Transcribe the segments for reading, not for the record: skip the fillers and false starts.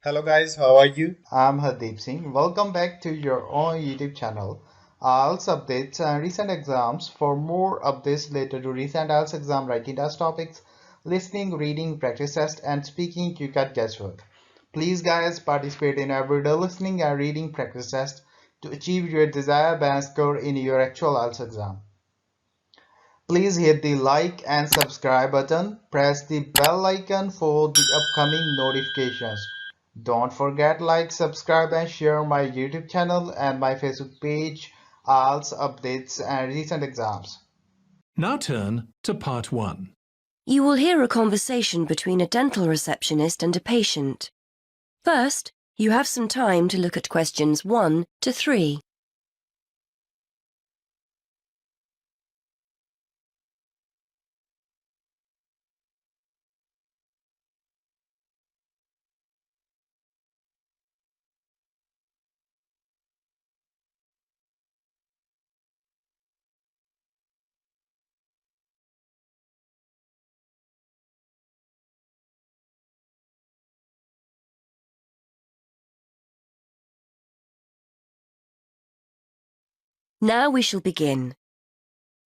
Hello guys, how are you? I'm Hardeep Singh. Welcome back to your own YouTube channel. IELTS updates and recent exams. For more updates related to recent IELTS exam writing test topics, listening, reading, practice test, and speaking, you can guesswork. Please, guys, participate in everyday listening and reading practice test to achieve your desired band score in your actual IELTS exam. Please hit the like and subscribe button. Press the bell icon for the upcoming notifications. Don't forget like, subscribe and share my YouTube channel and my Facebook page, IELTS updates and recent exams. Now turn to part 1. You will hear a conversation between a dental receptionist and a patient. First, you have some time to look at questions 1 to 3. Now we shall begin.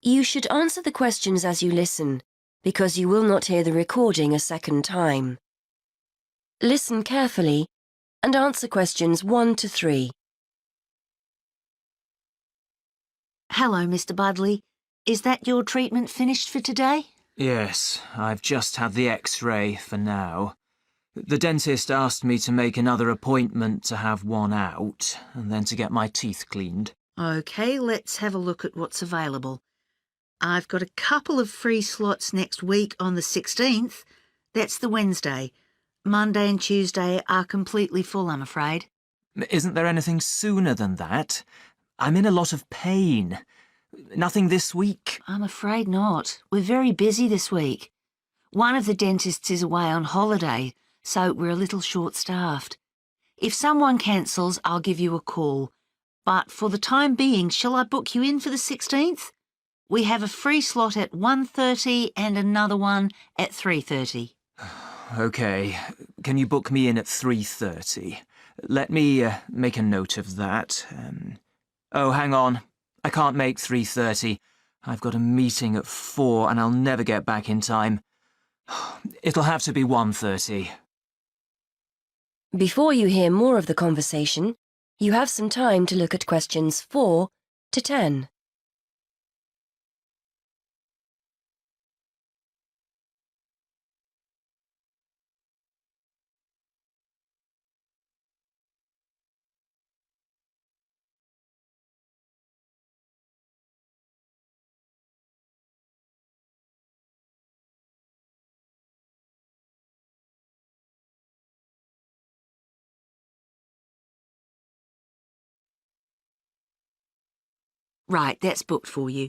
You should answer the questions as you listen, because you will not hear the recording a second time. Listen carefully and answer questions 1 to 3. Hello, Mr. Budley. Is that your treatment finished for today? Yes, I've just had the X-ray for now. The dentist asked me to make another appointment to have one out, and then to get my teeth cleaned. OK, let's have a look at what's available. I've got a couple of free slots next week on the 16th. That's the Wednesday. Monday and Tuesday are completely full, I'm afraid. Isn't there anything sooner than that? I'm in a lot of pain. Nothing this week? I'm afraid not. We're very busy this week. One of the dentists is away on holiday, so we're a little short-staffed. If someone cancels, I'll give you a call. But for the time being, shall I book you in for the 16th? We have a free slot at 1:30 and another one at 3:30. OK. Can you book me in at 3:30? Let me make a note of that. Oh, hang on. I can't make 3:30. I've got a meeting at 4 and I'll never get back in time. It'll have to be 1:30. Before you hear more of the conversation, you have some time to look at questions 4 to 10. Right, that's booked for you.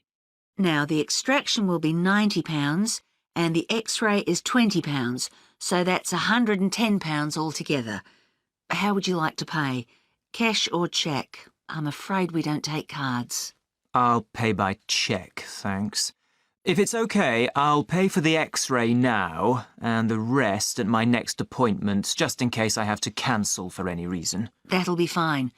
Now, the extraction will be £90 and the X-ray is £20, so that's £110 altogether. How would you like to pay? Cash or cheque? I'm afraid we don't take cards. I'll pay by cheque, thanks. If it's OK, I'll pay for the X-ray now and the rest at my next appointment, just in case I have to cancel for any reason. That'll be fine.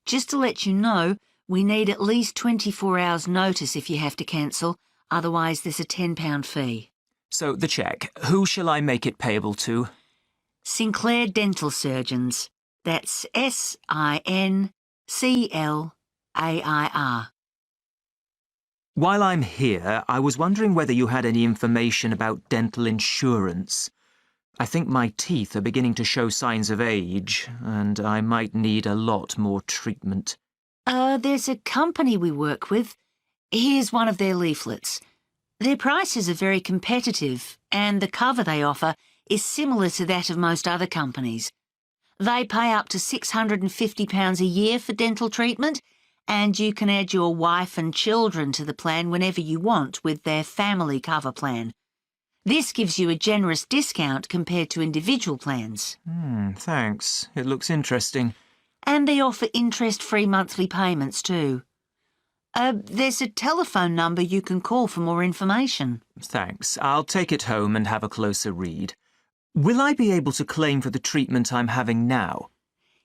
Just to let you know, we need at least 24 hours' notice if you have to cancel, otherwise there's a £10 fee. So, the cheque, who shall I make it payable to? Sinclair Dental Surgeons. That's SINCLAIR. While I'm here, I was wondering whether you had any information about dental insurance. I think my teeth are beginning to show signs of age, and I might need a lot more treatment. There's a company we work with. Here's one of their leaflets. Their prices are very competitive, and the cover they offer is similar to that of most other companies. They pay up to £650 a year for dental treatment, and you can add your wife and children to the plan whenever you want with their family cover plan. This gives you a generous discount compared to individual plans. Thanks. It looks interesting. And they offer interest-free monthly payments too. There's a telephone number you can call for more information. Thanks. I'll take it home and have a closer read. Will I be able to claim for the treatment I'm having now?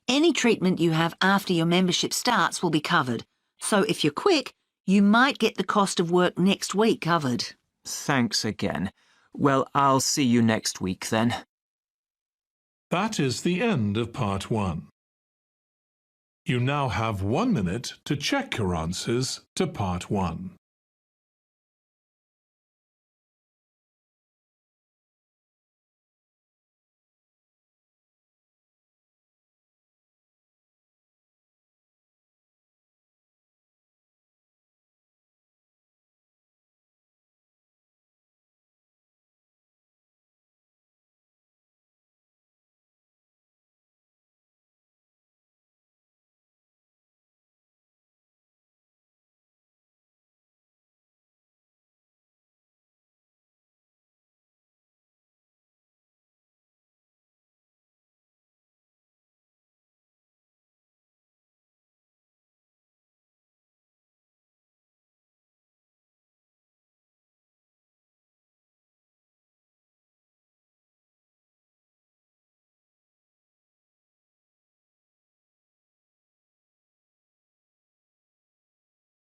Any treatment you have after your membership starts will be covered. So if you're quick, you might get the cost of work next week covered. Thanks again. Well, I'll see you next week then. That is the end of Part 1. You now have 1 minute to check your answers to Part 1.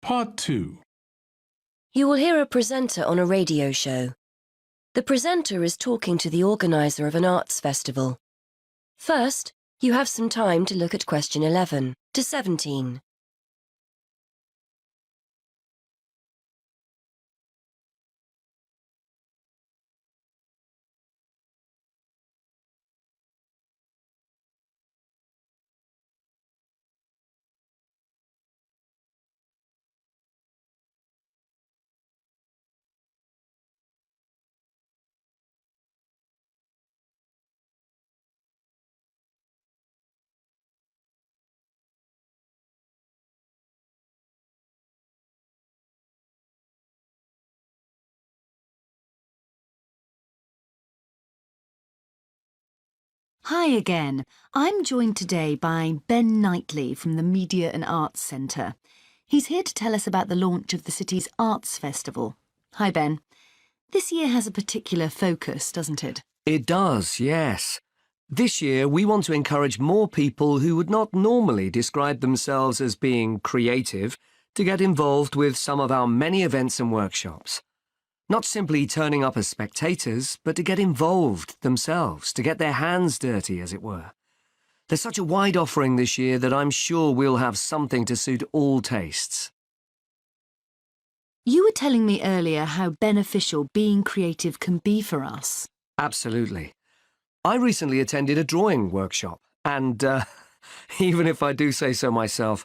Part 2. You will hear a presenter on a radio show. The presenter is talking to the organizer of an arts festival. First, you have some time to look at question 11 to 17. Hi again. I'm joined today by Ben Knightley from the Media and Arts Centre. He's here to tell us about the launch of the city's Arts Festival. Hi, Ben. This year has a particular focus, doesn't it? It does, yes. This year we want to encourage more people who would not normally describe themselves as being creative to get involved with some of our many events and workshops. Not simply turning up as spectators, but to get involved themselves, to get their hands dirty, as it were. There's such a wide offering this year that I'm sure we'll have something to suit all tastes. You were telling me earlier how beneficial being creative can be for us. Absolutely. I recently attended a drawing workshop and, even if I do say so myself,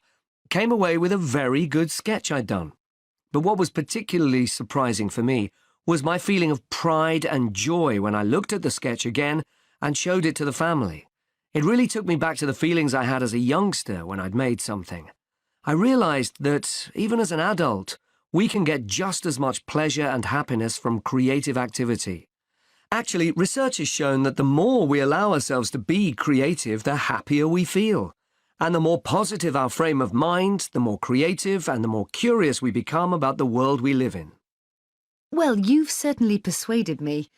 came away with a very good sketch I'd done. But what was particularly surprising for me was my feeling of pride and joy when I looked at the sketch again and showed it to the family. It really took me back to the feelings I had as a youngster when I'd made something. I realized that, even as an adult, we can get just as much pleasure and happiness from creative activity. Actually, research has shown that the more we allow ourselves to be creative, the happier we feel. And the more positive our frame of mind, the more creative and the more curious we become about the world we live in. Well, you've certainly persuaded me.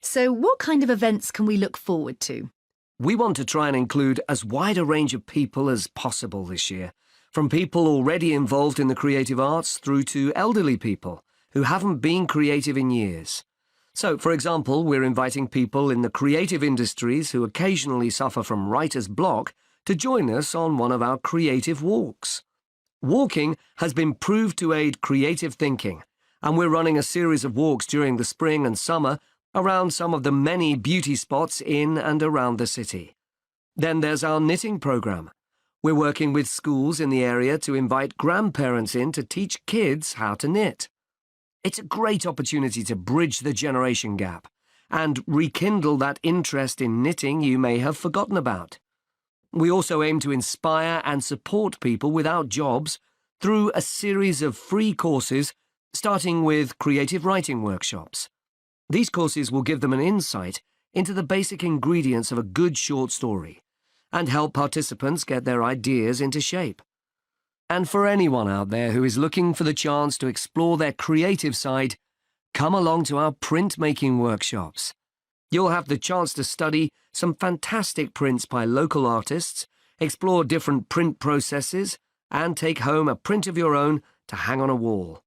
So what kind of events can we look forward to? We want to try and include as wide a range of people as possible this year, from people already involved in the creative arts through to elderly people who haven't been creative in years. So, for example, we're inviting people in the creative industries who occasionally suffer from writer's block to join us on one of our creative walks. Walking has been proved to aid creative thinking, and we're running a series of walks during the spring and summer around some of the many beauty spots in and around the city. Then there's our knitting program. We're working with schools in the area to invite grandparents in to teach kids how to knit. It's a great opportunity to bridge the generation gap and rekindle that interest in knitting you may have forgotten about. We also aim to inspire and support people without jobs through a series of free courses, starting with creative writing workshops. These courses will give them an insight into the basic ingredients of a good short story and help participants get their ideas into shape. And for anyone out there who is looking for the chance to explore their creative side, come along to our printmaking workshops. You'll have the chance to study some fantastic prints by local artists, explore different print processes, and take home a print of your own to hang on a wall.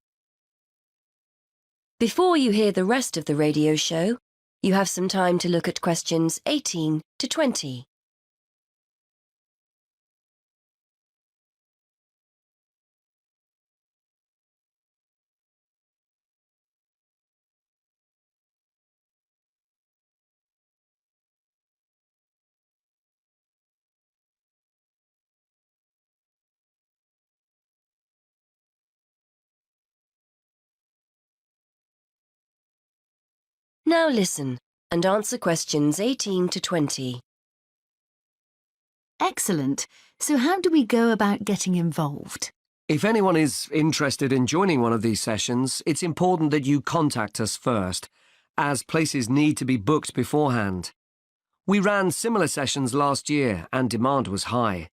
Before you hear the rest of the radio show, you have some time to look at questions 18 to 20. Now listen and answer questions 18 to 20. Excellent. So how do we go about getting involved? If anyone is interested in joining one of these sessions, it's important that you contact us first, as places need to be booked beforehand. We ran similar sessions last year and demand was high.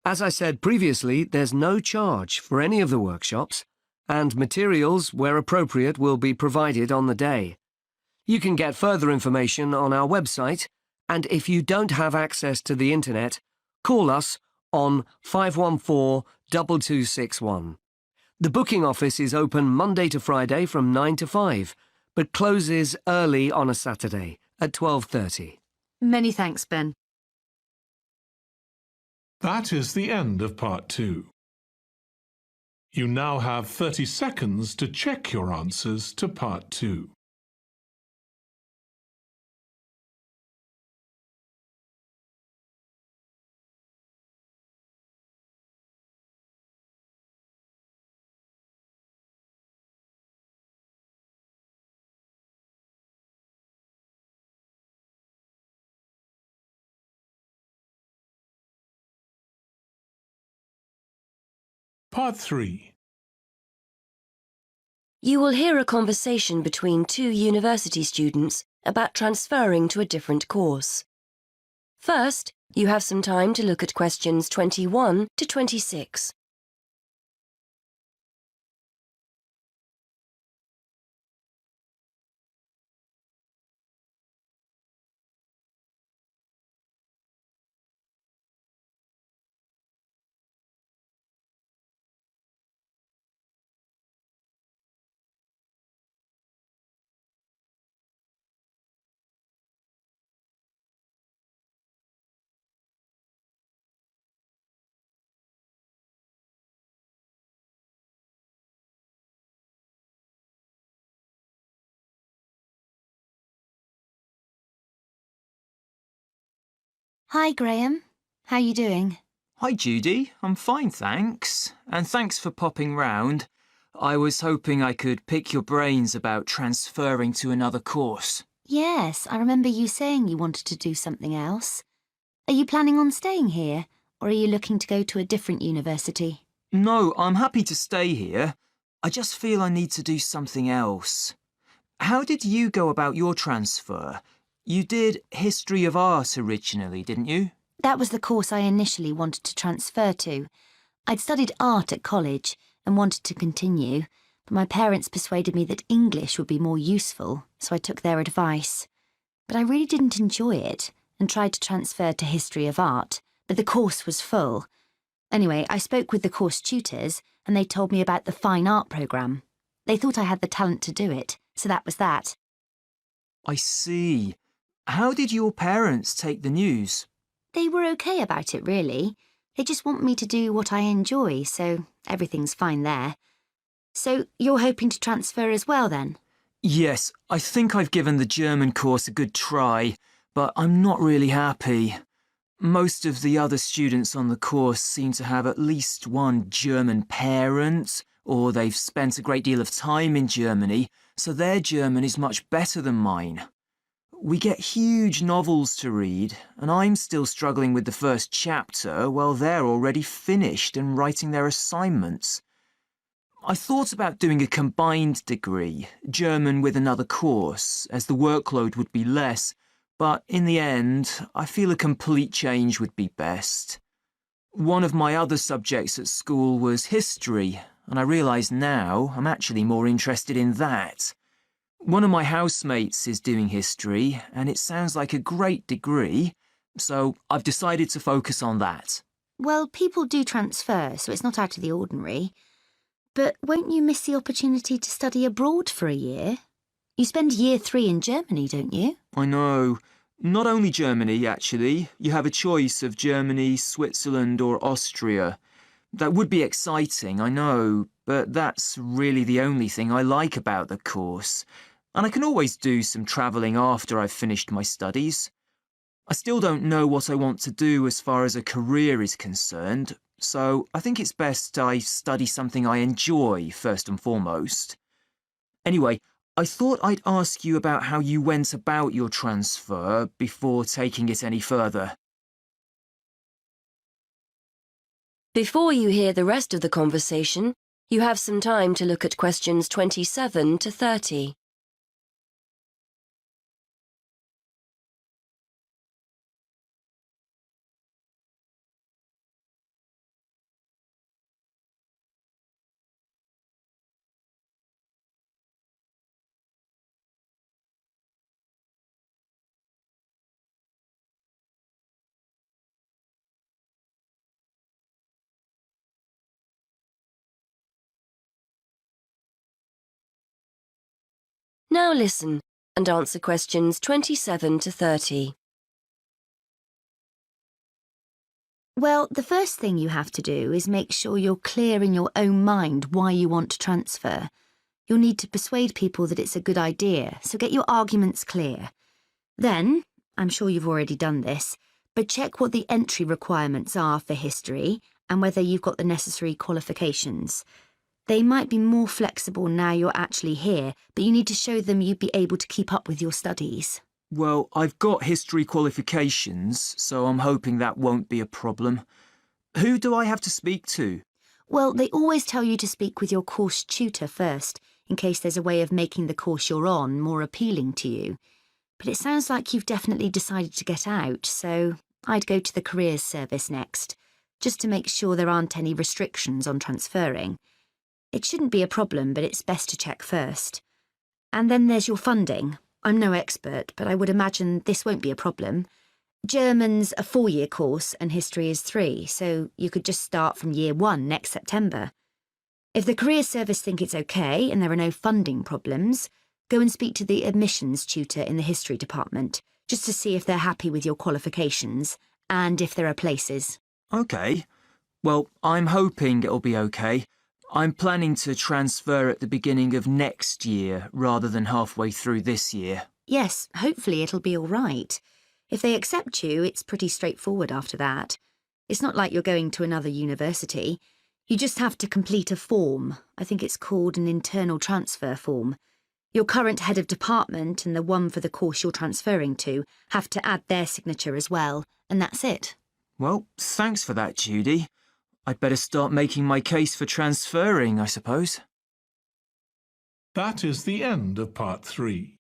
As I said previously, there's no charge for any of the workshops, and materials, where appropriate, will be provided on the day. You can get further information on our website, and if you don't have access to the internet, call us on 514-2261. The booking office is open Monday to Friday from 9 to 5, but closes early on a Saturday at 12:30. Many thanks, Ben. That is the end of Part 2. You now have 30 seconds to check your answers to Part 2. Part 3. You will hear a conversation between two university students about transferring to a different course. First, you have some time to look at questions 21 to 26. Hi, Graham. How you doing? Hi, Judy. I'm fine, thanks. And thanks for popping round. I was hoping I could pick your brains about transferring to another course. Yes, I remember you saying you wanted to do something else. Are you planning on staying here, or are you looking to go to a different university? No, I'm happy to stay here. I just feel I need to do something else. How did you go about your transfer? You did History of Art originally, didn't you? That was the course I initially wanted to transfer to. I'd studied art at college and wanted to continue, but my parents persuaded me that English would be more useful, so I took their advice. But I really didn't enjoy it and tried to transfer to History of Art, but the course was full. Anyway, I spoke with the course tutors and they told me about the Fine Art programme. They thought I had the talent to do it, so that was that. I see. How did your parents take the news? They were okay about it, really. They just want me to do what I enjoy, so everything's fine there. So you're hoping to transfer as well, then? Yes, I think I've given the German course a good try, but I'm not really happy. Most of the other students on the course seem to have at least one German parent, or they've spent a great deal of time in Germany, so their German is much better than mine. We get huge novels to read, and I'm still struggling with the first chapter while they're already finished and writing their assignments. I thought about doing a combined degree, German with another course, as the workload would be less, but in the end, I feel a complete change would be best. One of my other subjects at school was history, and I realise now I'm actually more interested in that. One of my housemates is doing history, and it sounds like a great degree, so I've decided to focus on that. Well, people do transfer, so it's not out of the ordinary. But won't you miss the opportunity to study abroad for a year? You spend year 3 in Germany, don't you? I know. Not only Germany, actually. You have a choice of Germany, Switzerland or Austria. That would be exciting, I know, but that's really the only thing I like about the course. And I can always do some travelling after I've finished my studies. I still don't know what I want to do as far as a career is concerned, so I think it's best I study something I enjoy first and foremost. Anyway, I thought I'd ask you about how you went about your transfer before taking it any further. Before you hear the rest of the conversation, you have some time to look at questions 27 to 30. Now listen and answer questions 27 to 30. Well, the first thing you have to do is make sure you're clear in your own mind why you want to transfer. You'll need to persuade people that it's a good idea, so get your arguments clear. Then, I'm sure you've already done this, but check what the entry requirements are for history and whether you've got the necessary qualifications. They might be more flexible now you're actually here, but you need to show them you'd be able to keep up with your studies. Well, I've got history qualifications, so I'm hoping that won't be a problem. Who do I have to speak to? Well, they always tell you to speak with your course tutor first, in case there's a way of making the course you're on more appealing to you. But it sounds like you've definitely decided to get out, so I'd go to the careers service next, just to make sure there aren't any restrictions on transferring. It shouldn't be a problem, but it's best to check first. And then there's your funding. I'm no expert, but I would imagine this won't be a problem. German's a 4-year course and history is 3, so you could just start from year 1 next September. If the careers service think it's okay and there are no funding problems, go and speak to the admissions tutor in the history department, just to see if they're happy with your qualifications and if there are places. OK. Well, I'm hoping it'll be OK. I'm planning to transfer at the beginning of next year rather than halfway through this year. Yes, hopefully it'll be all right. If they accept you, it's pretty straightforward after that. It's not like you're going to another university. You just have to complete a form. I think it's called an internal transfer form. Your current head of department and the one for the course you're transferring to have to add their signature as well, and that's it. Well, thanks for that, Judy. I'd better start making my case for transferring, I suppose. That is the end of part 3.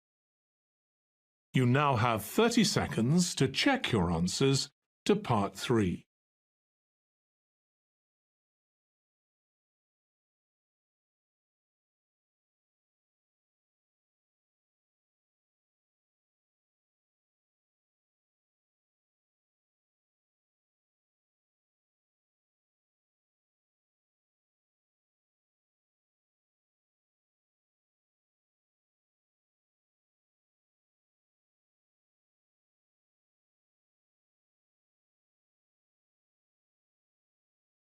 You now have 30 seconds to check your answers to part 3.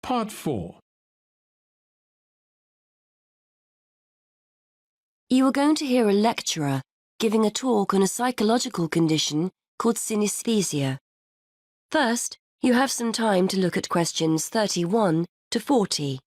Part 4. You are going to hear a lecturer giving a talk on a psychological condition called synesthesia. First, you have some time to look at questions 31 to 40.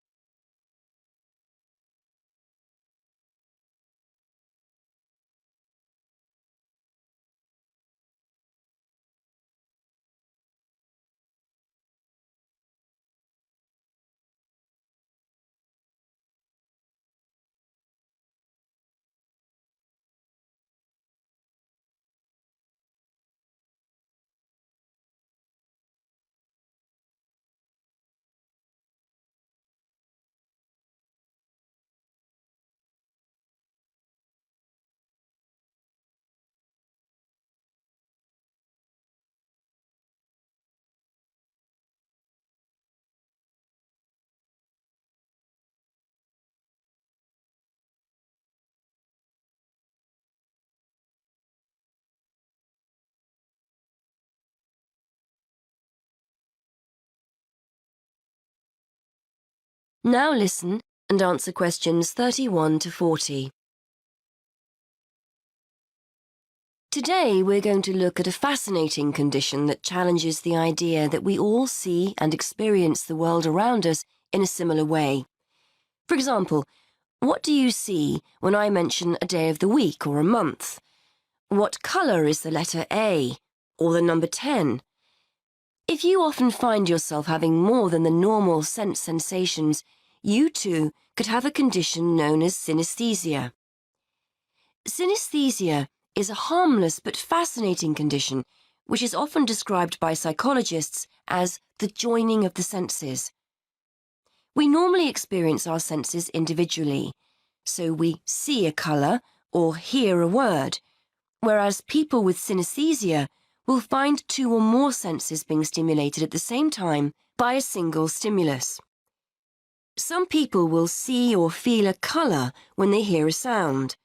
Now listen and answer questions 31 to 40. Today we're going to look at a fascinating condition that challenges the idea that we all see and experience the world around us in a similar way. For example, what do you see when I mention a day of the week or a month? What colour is the letter A or the number 10? If you often find yourself having more than the normal sense sensations, you too could have a condition known as synesthesia. Synesthesia is a harmless but fascinating condition which is often described by psychologists as the joining of the senses. We normally experience our senses individually, so we see a colour or hear a word, whereas people with synesthesia will find two or more senses being stimulated at the same time by a single stimulus. Some people will see or feel a colour when they hear a sound.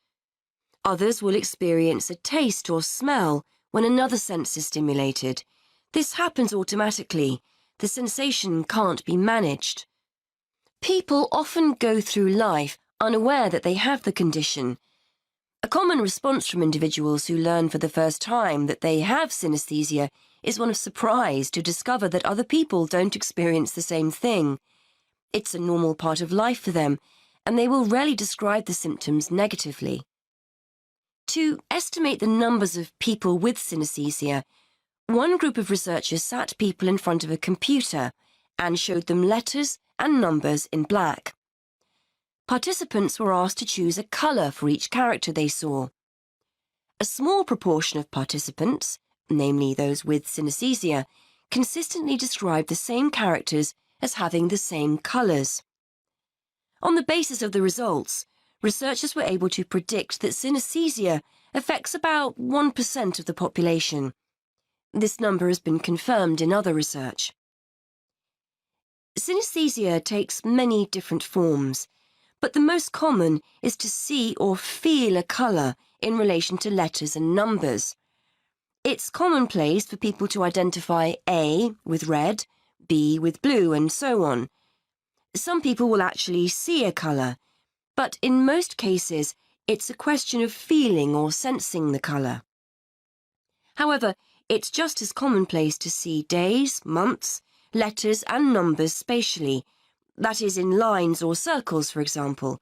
Others will experience a taste or smell when another sense is stimulated. This happens automatically. The sensation can't be managed. People often go through life unaware that they have the condition. A common response from individuals who learn for the first time that they have synesthesia is one of surprise to discover that other people don't experience the same thing. It's a normal part of life for them, and they will rarely describe the symptoms negatively. To estimate the numbers of people with synesthesia, one group of researchers sat people in front of a computer and showed them letters and numbers in black. Participants were asked to choose a colour for each character they saw. A small proportion of participants, namely those with synesthesia, consistently described the same characters as having the same colours. On the basis of the results, researchers were able to predict that synesthesia affects about 1% of the population. This number has been confirmed in other research. Synesthesia takes many different forms, but the most common is to see or feel a colour in relation to letters and numbers. It's commonplace for people to identify A with red, B with blue, and so on. Some people will actually see a colour, but in most cases, it's a question of feeling or sensing the colour. However, it's just as commonplace to see days, months, letters and numbers spatially, that is, in lines or circles, for example.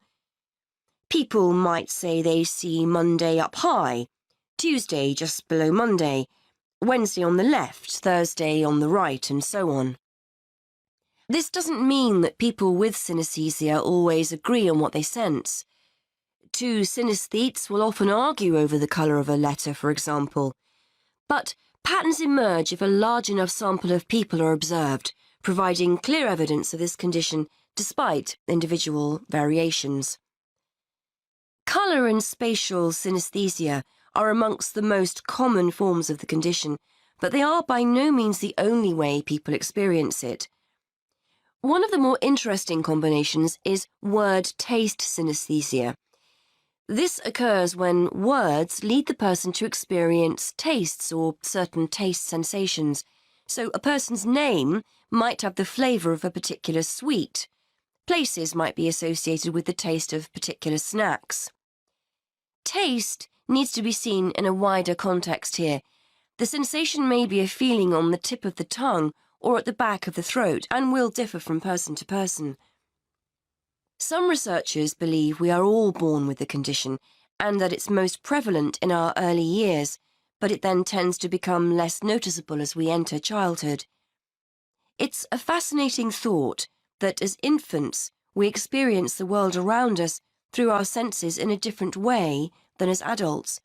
People might say they see Monday up high, Tuesday just below Monday, Wednesday on the left, Thursday on the right, and so on. This doesn't mean that people with synesthesia always agree on what they sense. Two synesthetes will often argue over the colour of a letter, for example. But patterns emerge if a large enough sample of people are observed, providing clear evidence of this condition despite individual variations. Colour and spatial synesthesia are amongst the most common forms of the condition, but they are by no means the only way people experience it. One of the more interesting combinations is word-taste synesthesia. This occurs when words lead the person to experience tastes or certain taste sensations. So a person's name might have the flavour of a particular sweet. Places might be associated with the taste of particular snacks. Taste needs to be seen in a wider context here. The sensation may be a feeling on the tip of the tongue or at the back of the throat, and will differ from person to person. Some researchers believe we are all born with the condition, and that it's most prevalent in our early years, but it then tends to become less noticeable as we enter childhood. It's a fascinating thought that as infants we experience the world around us through our senses in a different way than as adults.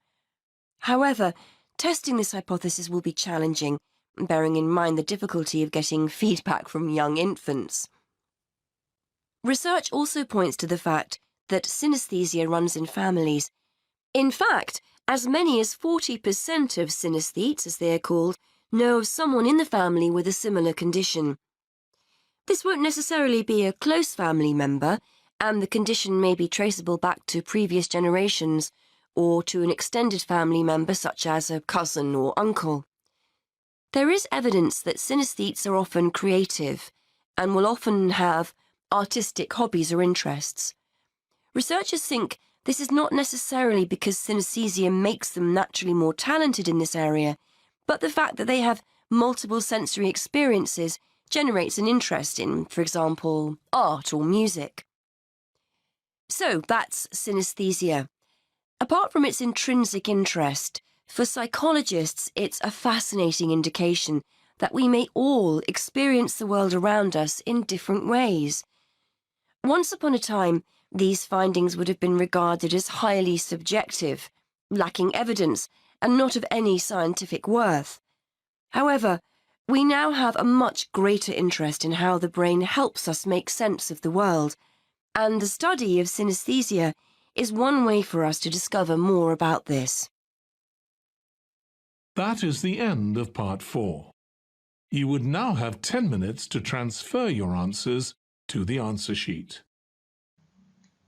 However, testing this hypothesis will be challenging, bearing in mind the difficulty of getting feedback from young infants. Research also points to the fact that synesthesia runs in families. In fact, as many as 40% of synesthetes, as they are called, know of someone in the family with a similar condition. This won't necessarily be a close family member, and the condition may be traceable back to previous generations or to an extended family member such as a cousin or uncle. There is evidence that synesthetes are often creative and will often have artistic hobbies or interests. Researchers think this is not necessarily because synesthesia makes them naturally more talented in this area, but the fact that they have multiple sensory experiences generates an interest in, for example, art or music. So that's synesthesia. Apart from its intrinsic interest, for psychologists it's a fascinating indication that we may all experience the world around us in different ways. Once upon a time, these findings would have been regarded as highly subjective, lacking evidence, and not of any scientific worth. However, we now have a much greater interest in how the brain helps us make sense of the world, and the study of synesthesia is one way for us to discover more about this. That is the end of part 4. You would now have 10 minutes to transfer your answers to the answer sheet.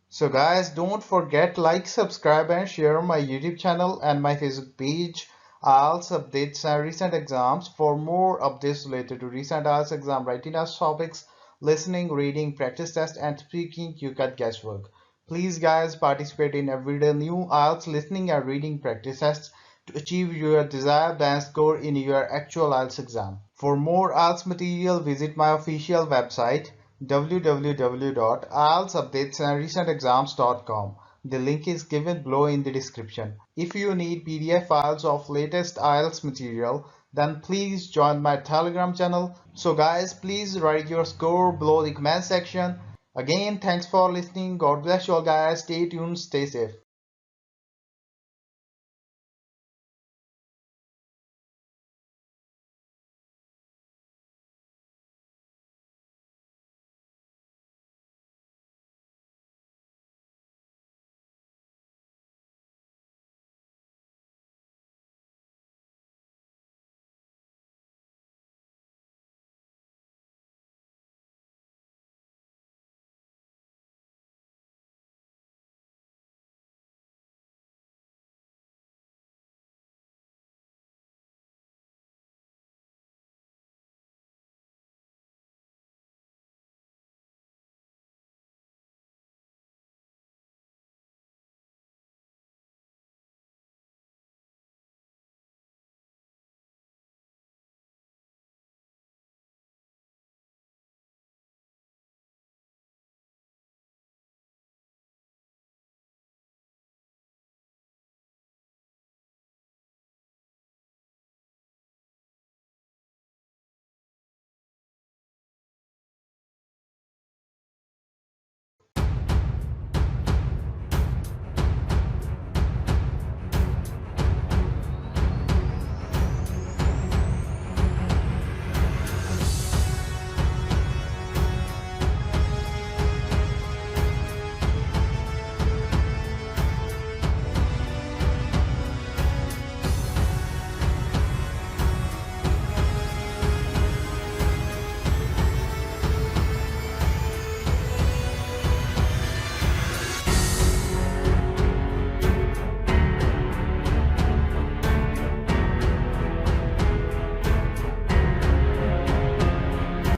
So guys, don't forget like, subscribe and share my YouTube channel and my Facebook page, IELTS updates and recent exams. For more updates related to recent IELTS exam writing test topics, listening, reading, practice test and speaking, you cut guesswork. Please guys, participate in everyday new IELTS listening and reading practice tests to achieve your desired band score in your actual IELTS exam. For more IELTS material, visit my official website www.ieltsupdatesandrecentexams.com. The link is given below in the description. If you need PDF files of latest IELTS material, then please join my Telegram channel. So guys, please write your score below the comment section. Again, thanks for listening. God bless you all guys. Stay tuned, stay safe.